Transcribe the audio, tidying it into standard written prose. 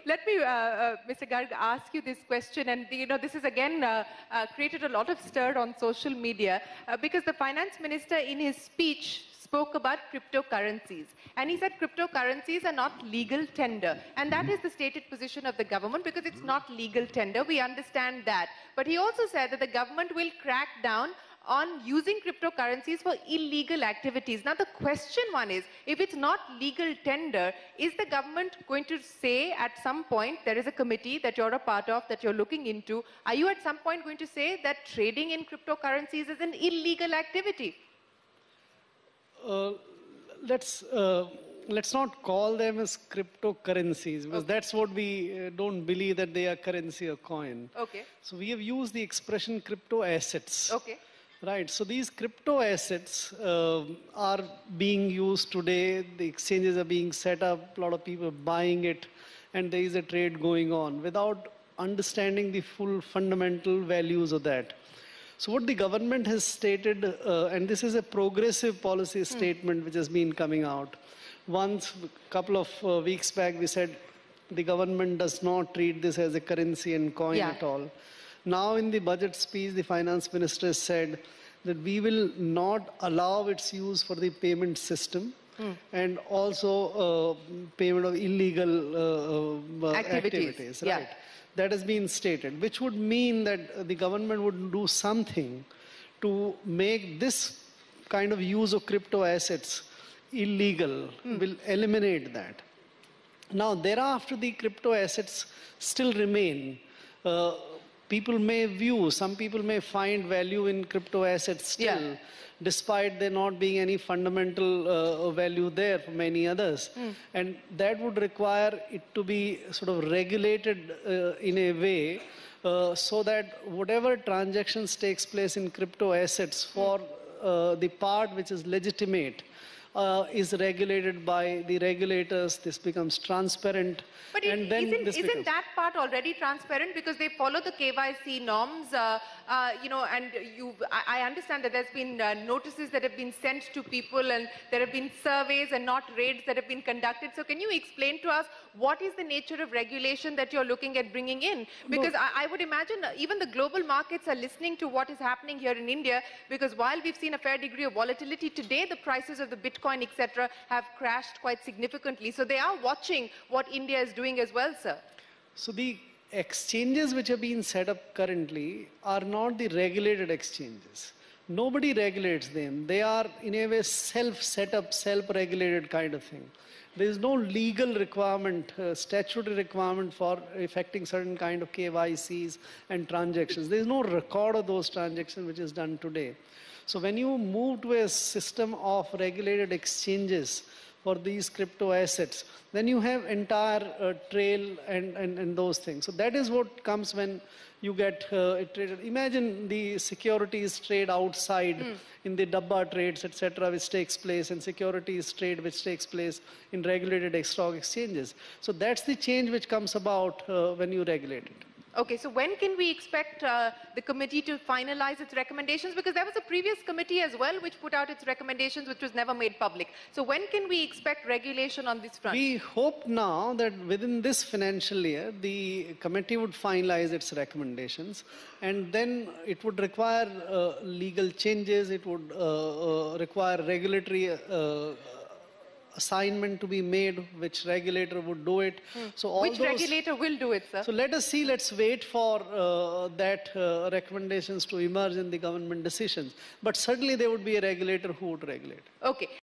let me, Mr. Garg, ask you this question. And, this has again created a lot of stir on social media because the finance minister in his speech spoke about cryptocurrencies. And he said cryptocurrencies are not legal tender. And that is the stated position of the government because it's not legal tender. We understand that. But he also said that the government will crack down on using cryptocurrencies for illegal activities. Now, the question one is, if it's not legal tender, is the government going to say at some point, there is a committee that you're a part of, that you're looking into, are you at some point going to say that trading in cryptocurrencies is an illegal activity? Let's not call them as cryptocurrencies, because that's what we don't believe, that they are currency or coin. Okay. So we have used the expression crypto assets. Okay. Right. So these crypto assets are being used today. The exchanges are being set up. A lot of people are buying it, and there is a trade going on without understanding the full fundamental values of that. So what the government has stated, and this is a progressive policy statement which has been coming out. Once, a couple of weeks back, we said the government does not treat this as a currency and coin at all. Now in the budget speech, the finance minister said that we will not allow its use for the payment system and also payment of illegal activities. Right. That has been stated, which would mean that the government would do something to make this kind of use of crypto assets illegal, will eliminate that. Now, thereafter, the crypto assets still remain. People may view, some people may find value in crypto assets still, despite there not being any fundamental value there for many others. And that would require it to be sort of regulated in a way so that whatever transactions takes place in crypto assets for the part which is legitimate is regulated by the regulators. This becomes transparent. But isn't that part already transparent because they follow the KYC norms? And I understand that there's been notices that have been sent to people, and there have been surveys and not raids that have been conducted. So can you explain to us what is the nature of regulation that you're looking at bringing in? Because I would imagine even the global markets are listening to what is happening here in India, because while we've seen a fair degree of volatility today, the prices of the Bitcoin, etc., have crashed quite significantly. So they are watching what India is doing as well, sir. So the exchanges which are being set up currently are not the regulated exchanges. Nobody regulates them. They are in a way self-set up, self-regulated kind of thing. There is no legal requirement, statutory requirement for effecting certain kind of KYCs and transactions. There is no record of those transactions which is done today. So when you move to a system of regulated exchanges for these crypto assets, then you have entire trail and those things. So that is what comes when you get it traded. Imagine the securities trade outside in the dabba trades, etc., which takes place, and securities trade which takes place in regulated stock exchanges. So that's the change which comes about when you regulate it. Okay, so when can we expect the committee to finalize its recommendations? Because there was a previous committee as well which put out its recommendations, which was never made public. So when can we expect regulation on this front? We hope now that within this financial year, the committee would finalize its recommendations, and then it would require legal changes, it would require regulatory assignment to be made, which regulator would do it. So all which regulator will do it, sir? So let us see, let's wait for that recommendations to emerge in the government decisions. But certainly there would be a regulator who would regulate. Okay.